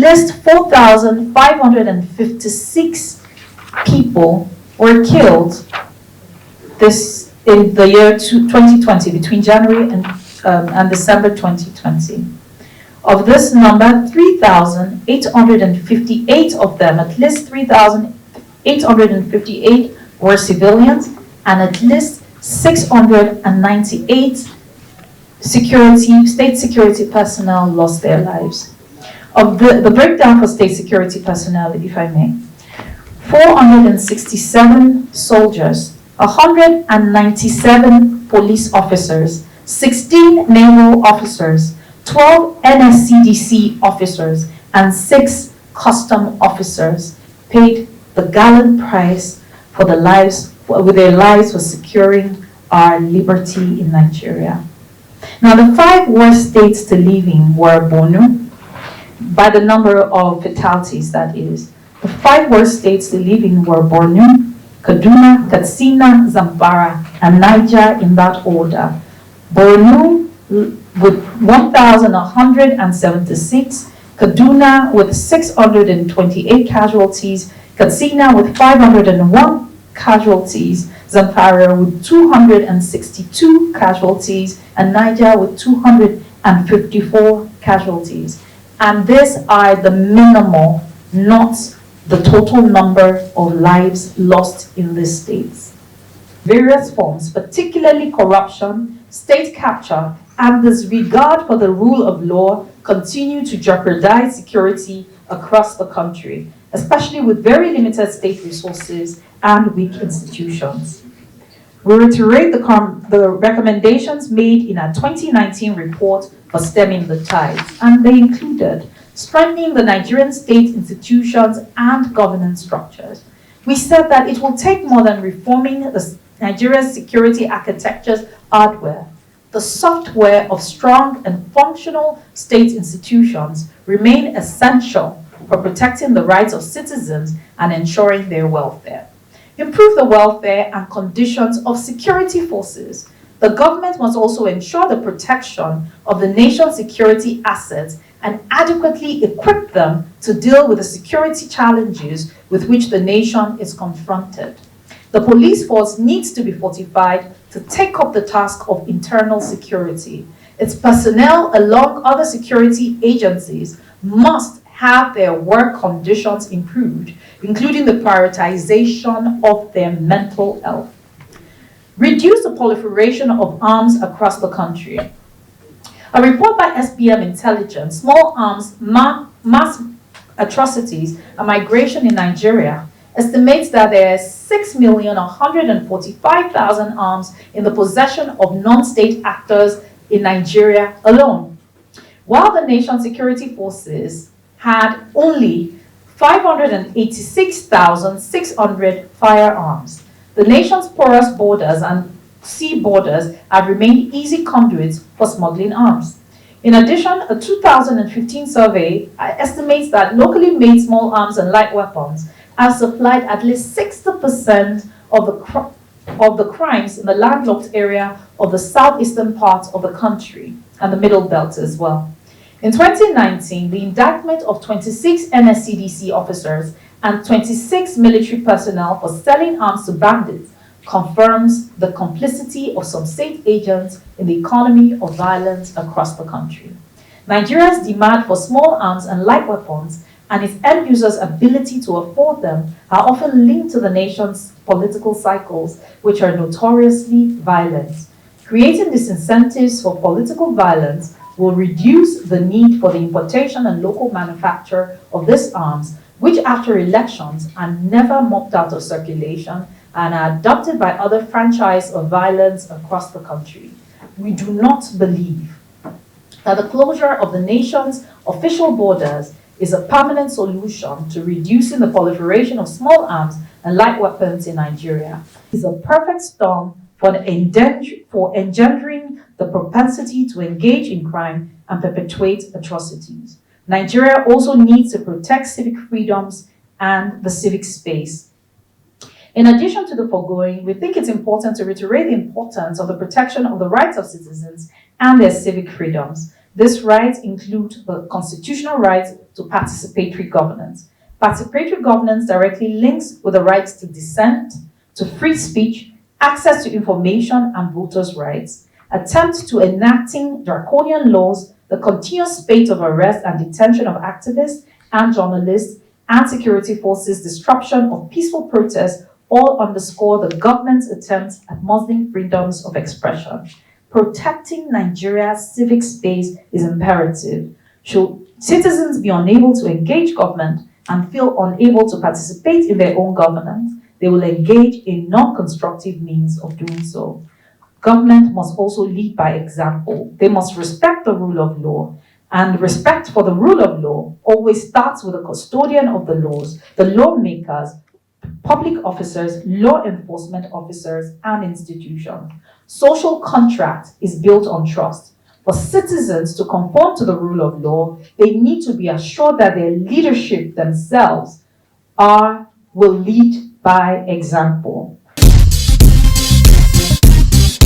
least 4,556 people were killed in the year 2020, between January and December 2020. Of this number, 3,858 of them, at least 3,858 were civilians, and at least 698 state security personnel lost their lives. Of the breakdown for state security personnel, if I may: 467 soldiers, 197 police officers, 16 naval officers, 12 NSCDC officers, and 6 custom officers paid the gallant price for their lives for securing our liberty in Nigeria. Now, the 5 worst states to live in were Borno, by the number of fatalities, that is. The 5 worst states to live in were Borno, Kaduna, Katsina, Zamfara, and Niger, in that order. Borno with 1,176, Kaduna with 628 casualties, Katsina with 501 casualties, Zamfara with 262 casualties, and Niger with 254 casualties. And these are the minimal, not the total number of lives lost in these states. Various forms, particularly corruption, state capture, and disregard for the rule of law, continue to jeopardize security across the country, especially with very limited state resources and weak institutions. We reiterate the recommendations made in our 2019 report for stemming the tides, and they included strengthening the Nigerian state institutions and governance structures. We said that it will take more than reforming the Nigeria's security architecture's hardware. The software of strong and functional state institutions remain essential for protecting the rights of citizens and ensuring their welfare. Improve the welfare and conditions of security forces. The government must also ensure the protection of the nation's security assets and adequately equip them to deal with the security challenges with which the nation is confronted. The police force needs to be fortified to take up the task of internal security. Its personnel, along other security agencies, must have their work conditions improved, including the prioritization of their mental health. Reduce the proliferation of arms across the country. A report by SBM Intelligence, Small Arms, Mass Atrocities, and Migration in Nigeria, estimates that there are 6,145,000 arms in the possession of non-state actors in Nigeria alone, while the nation's security forces had only 586,600 firearms. The nation's porous borders and sea borders have remained easy conduits for smuggling arms. In addition, a 2015 survey estimates that locally made small arms and light weapons have supplied at least 60% of the crimes in the landlocked area of the southeastern part of the country and the Middle Belt as well. In 2019, the indictment of 26 NSCDC officers and 26 military personnel for selling arms to bandits confirms the complicity of some state agents in the economy of violence across the country. Nigeria's demand for small arms and light weapons and its end users' ability to afford them are often linked to the nation's political cycles, which are notoriously violent. Creating disincentives for political violence will reduce the need for the importation and local manufacture of these arms, which after elections are never mopped out of circulation and are adopted by other franchises of violence across the country. We do not believe that the closure of the nation's official borders is a permanent solution to reducing the proliferation of small arms and light weapons in Nigeria. It is a perfect storm for engendering the propensity to engage in crime and perpetuate atrocities. Nigeria also needs to protect civic freedoms and the civic space. In addition to the foregoing, we think it's important to reiterate the importance of the protection of the rights of citizens and their civic freedoms. These rights include the constitutional right to participatory governance. Participatory governance directly links with the rights to dissent, to free speech, access to information, and voters' rights. Attempts to enacting draconian laws, the continuous spate of arrest and detention of activists and journalists, and security forces' disruption of peaceful protests all underscore the government's attempts at muzzling freedoms of expression. Protecting Nigeria's civic space is imperative. Should citizens be unable to engage government and feel unable to participate in their own governance, they will engage in non-constructive means of doing so. Government must also lead by example. They must respect the rule of law, and respect for the rule of law always starts with the custodian of the laws, the lawmakers, public officers, law enforcement officers, and institutions. Social contract is built on trust. For citizens to conform to the rule of law, they need to be assured that their leadership themselves will lead by example.